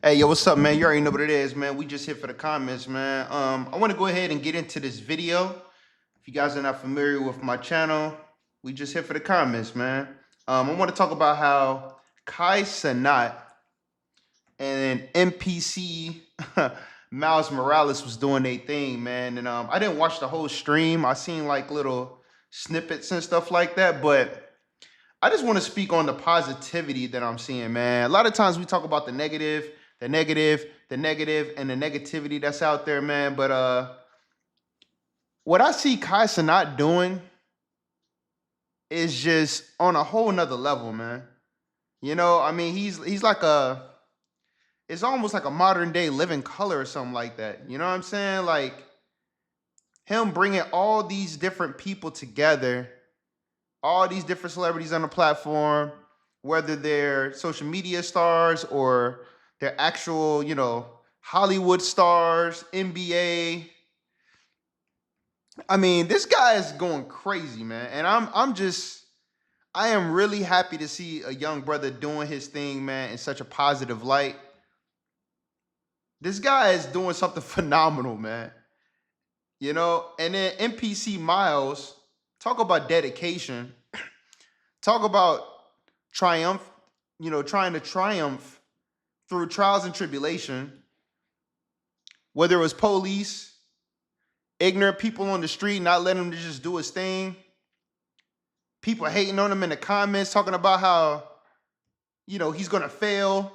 Hey, yo, what's up, man? You already know what it is, man. We just here for the comments, man. I want to go ahead and get into this video. If you guys are not familiar with my channel, we just here for the comments, man. I want to talk about how Cenat and NPC Miles Morales was doing their thing, man. And I didn't watch the whole stream. I seen like little snippets and stuff like that, but I just want to speak on the positivity that I'm seeing, man. A lot of times we talk about the negative, the negative, the negative, and the negativity that's out there, man. But what I see Kaisa not doing is just on a whole nother level, man. You know, I mean, he's like it's almost like a modern day Living Color or something like that. You know what I'm saying? Like him bringing all these different people together, all these different celebrities on the platform, whether they're social media stars or they're actual, Hollywood stars, NBA. I mean, this guy is going crazy, man. And I am really happy to see a young brother doing his thing, man, in such a positive light. This guy is doing something phenomenal, man. And then NPC Miles, talk about dedication, talk about triumph, trying to triumph through trials and tribulation, whether it was police, ignorant people on the street, not letting him to just do his thing, people hating on him in the comments, talking about how, he's going to fail.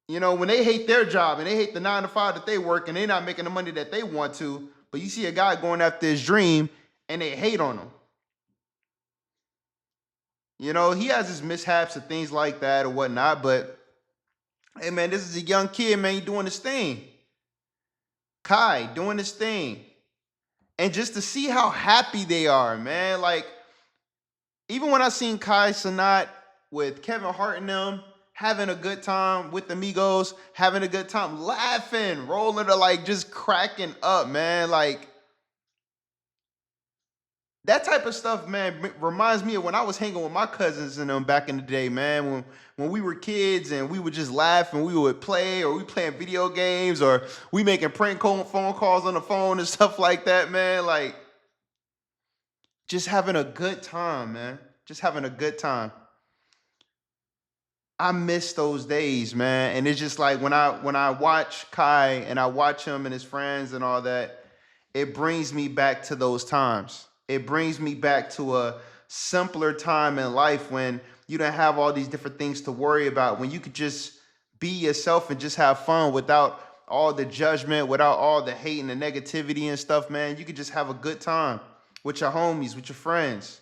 When they hate their job and they hate the 9 to 5 that they work and they're not making the money that they want to, but you see a guy going after his dream and they hate on him. He has his mishaps and things like that or whatnot, but hey, man, this is a young kid, man, he doing his thing. Kai doing his thing. And just to see how happy they are, man, like, even when I seen Kai Cenat with Kevin Hart and them, having a good time with the Migos, having a good time, laughing, rolling to like just cracking up, man. Like that type of stuff, man, reminds me of when I was hanging with my cousins and them back in the day, man. When we were kids and we would just laugh and we would play, or we playing video games, or we making prank phone calls on the phone and stuff like that, man. Like just having a good time, man. Just having a good time. I miss those days, man. And it's just like when I watch Kai and I watch him and his friends and all that, it brings me back to those times. It brings me back to a simpler time in life when you don't have all these different things to worry about, when you could just be yourself and just have fun without all the judgment, without all the hate and the negativity and stuff, man. You could just have a good time with your homies, with your friends.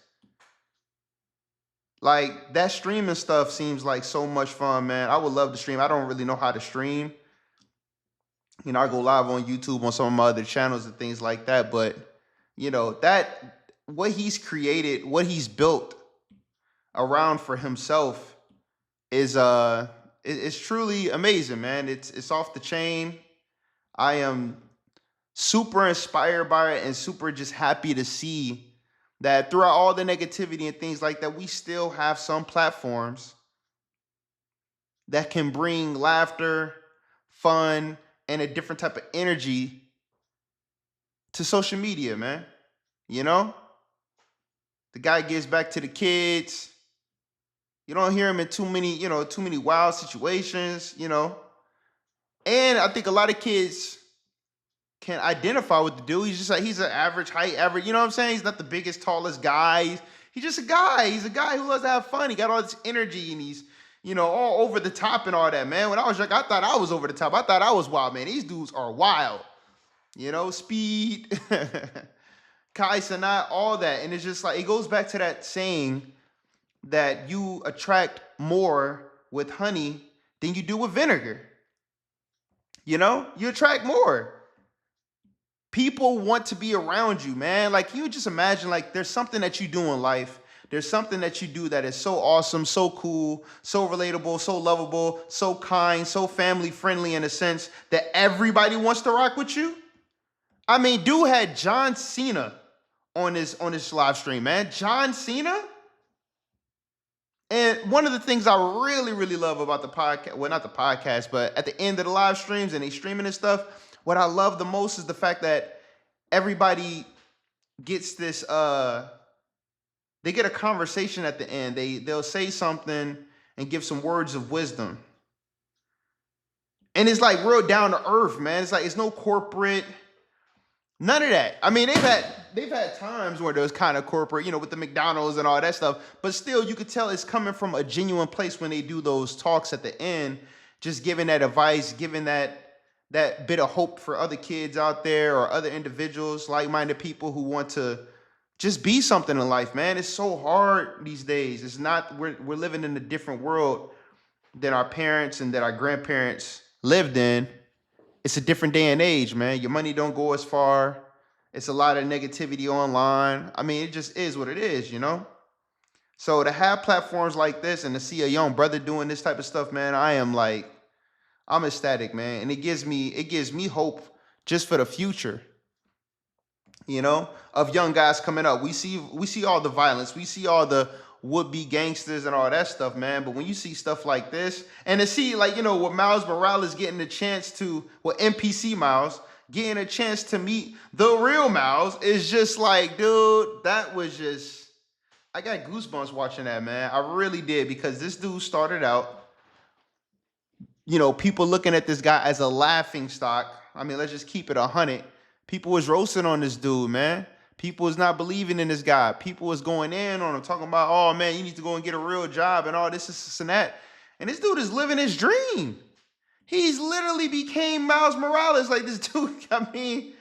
Like that streaming stuff seems like so much fun, man. I would love to stream. I don't really know how to stream. I go live on YouTube on some of my other channels and things like that. But that what he's created, what he's built around for himself is it's truly amazing, man. It's off the chain. I am super inspired by it and super just happy to see that throughout all the negativity and things like that, we still have some platforms that can bring laughter, fun, and a different type of energy to social media, man. The guy gives back to the kids. You don't hear him in too many wild situations, And I think a lot of kids can identify with the dude. He's just like, he's an average height, you know what I'm saying? He's not the biggest, tallest guy. He's just a guy. He's a guy who loves to have fun. He got all this energy and he's, all over the top and all that, man. When I was young, I thought I was over the top. I thought I was wild, man. These dudes are wild. Speed, Kai Cenat, all that. And it's just like, it goes back to that saying that you attract more with honey than you do with vinegar. You attract more. People want to be around you, man. Like, you just imagine, like, there's something that you do in life. There's something that you do that is so awesome, so cool, so relatable, so lovable, so kind, so family friendly in a sense that everybody wants to rock with you. I mean, dude had John Cena on his live stream, man. John Cena? And one of the things I really, really love about the podcast, well, not the podcast, but at the end of the live streams and they streaming and stuff, what I love the most is the fact that everybody gets this they get a conversation at the end. They'll say something and give some words of wisdom. And it's like real down to earth, man. It's like it's no corporate, none of that. I mean, they've had times where there's kind of corporate, with the McDonald's and all that stuff, but still you could tell it's coming from a genuine place when they do those talks at the end, just giving that advice, giving that bit of hope for other kids out there or other individuals, like-minded people who want to just be something in life, man. It's so hard these days. It's not, we're living in a different world than our parents and that our grandparents lived in. It's a different day and age, man. Your money don't go as far. It's a lot of negativity online. I mean, it just is what it is, So to have platforms like this and to see a young brother doing this type of stuff, man, I'm ecstatic, man. And it gives me hope just for the future, of young guys coming up. We see all the violence. We see all the would-be gangsters and all that stuff, man. But when you see stuff like this, and to see, like, what Miles Morales getting a chance to, NPC Miles getting a chance to meet the real Miles is just like, dude, that was just, I got goosebumps watching that, man. I really did, because this dude started out, people looking at this guy as a laughing stock. I mean, let's just keep it 100. People was roasting on this dude, man. People was not believing in this guy. People was going in on him, talking about, oh, man, you need to go and get a real job and all this and that. And this dude is living his dream. He's literally became Miles Morales. Like, this dude, I mean,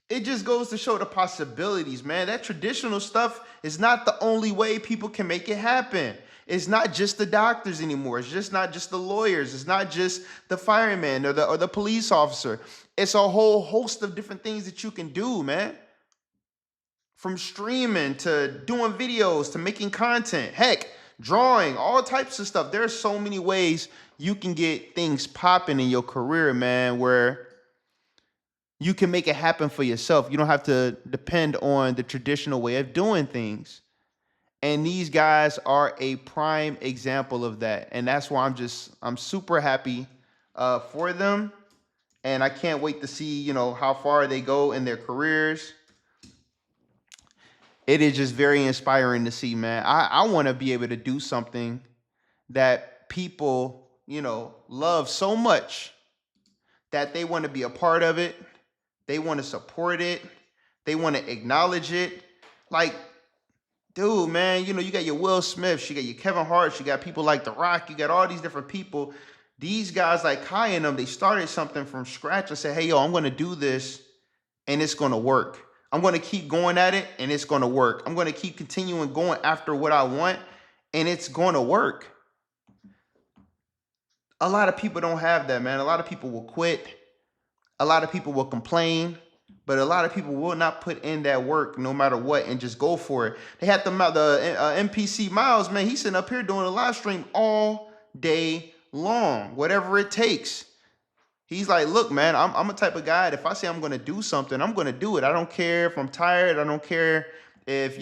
it just goes to show the possibilities, man. That traditional stuff is not the only way people can make it happen. It's not just the doctors anymore. It's just not just the lawyers. It's not just the fireman or the police officer. It's a whole host of different things that you can do, man. From streaming to doing videos to making content, heck, drawing, all types of stuff. There's so many ways you can get things popping in your career, man, where you can make it happen for yourself. You don't have to depend on the traditional way of doing things. And these guys are a prime example of that. And that's why I'm super happy for them. And I can't wait to see, how far they go in their careers. It is just very inspiring to see, man. I want to be able to do something that people, love so much that they want to be a part of it. They want to support it. They want to acknowledge it. Like, dude, man, you got your Will Smiths, you got your Kevin Harts, you got people like The Rock, you got all these different people. These guys like Kai and them, they started something from scratch and said, hey, yo, I'm going to do this and it's going to work. I'm going to keep going at it and it's going to work. I'm going to keep continuing going after what I want and it's going to work. A lot of people don't have that, man. A lot of people will quit. A lot of people will complain, but a lot of people will not put in that work no matter what and just go for it. They had the NPC Miles, man. He's sitting up here doing a live stream all day long, whatever it takes. He's like, look, man, I'm a type of guy that if I say I'm going to do something, I'm going to do it. I don't care if I'm tired. I don't care if,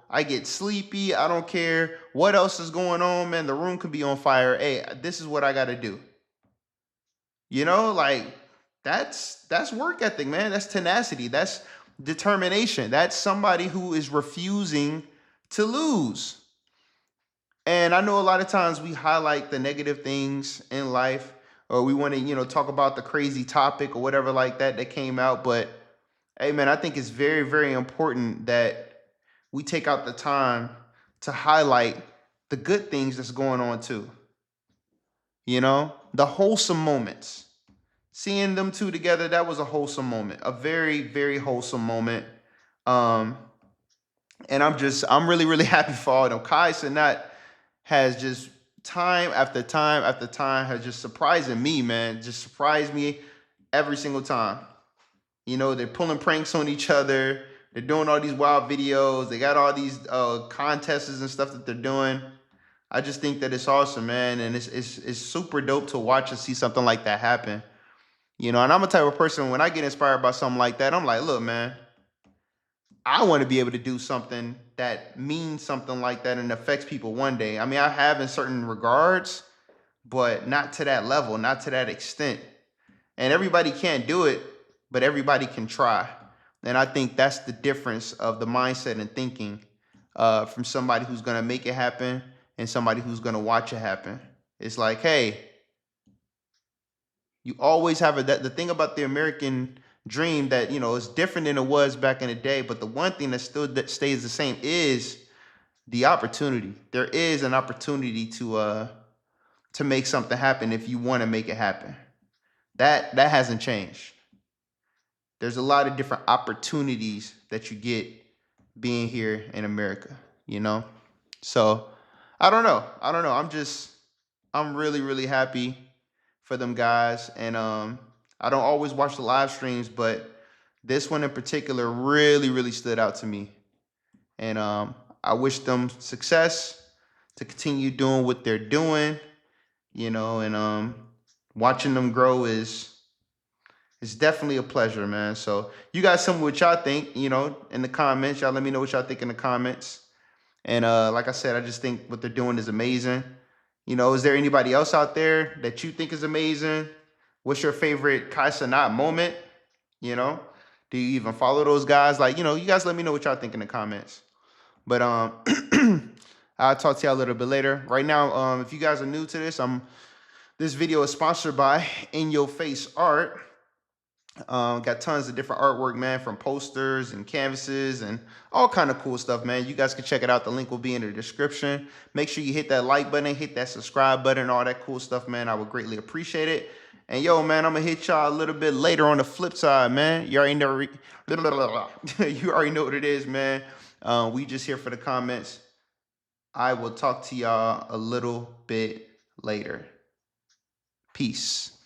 I get sleepy. I don't care what else is going on, man. The room could be on fire. Hey, this is what I got to do. Like, that's work ethic, man. That's tenacity. That's determination. That's somebody who is refusing to lose. And I know a lot of times we highlight the negative things in life, or we want to, talk about the crazy topic or whatever like that came out. But hey, man, I think it's very, very important that we take out the time to highlight the good things that's going on too. The wholesome moments. Seeing them two together, that was a wholesome moment, a very, very wholesome moment. And I'm really, really happy for all of them. Kai Cenat has just time after time after time has just surprising me, man. Just surprised me every single time. They're pulling pranks on each other. They're doing all these wild videos. They got all these contests and stuff that they're doing. I just think that it's awesome, man. And it's super dope to watch and see something like that happen. And I'm a type of person, when I get inspired by something like that, I'm like, look, man, I want to be able to do something that means something like that and affects people one day. I mean, I have in certain regards, but not to that level, not to that extent. And everybody can't do it, but everybody can try. And I think that's the difference of the mindset and thinking from somebody who's going to make it happen and somebody who's going to watch it happen. It's like, hey, you always have the thing about the American dream that, you know, is different than it was back in the day. But the one thing that stays the same is the opportunity. There is an opportunity to make something happen if you want to make it happen. That hasn't changed. There's a lot of different opportunities that you get being here in America, you know? So I don't know. I don't know. I'm really, really happy for them guys. And I don't always watch the live streams, but this one in particular really, really stood out to me. And I wish them success to continue doing what they're doing, you know, and watching them grow is it's definitely a pleasure, man. So you guys tell me what y'all think, you know, in the comments. Y'all let me know what y'all think in the comments. And like I said, I just think what they're doing is amazing. You know, is there anybody else out there that you think is amazing? What's your favorite Cenat moment? You know, do you even follow those guys? Like, you know, you guys let me know what y'all think in the comments. But I'll talk to y'all a little bit later. Right now, if you guys are new to this, this video is sponsored by In Your Face Art. Got tons of different artwork, man, from posters and canvases and all kind of cool stuff, man. You guys can check it out. The link will be in the description. Make sure you hit that like button, hit that subscribe button, all that cool stuff, man. I would greatly appreciate it. And yo, man, I'm gonna hit y'all a little bit later on the flip side, man. You already know, you already know what it is, man. We just here for the comments. I will talk to y'all a little bit later. Peace.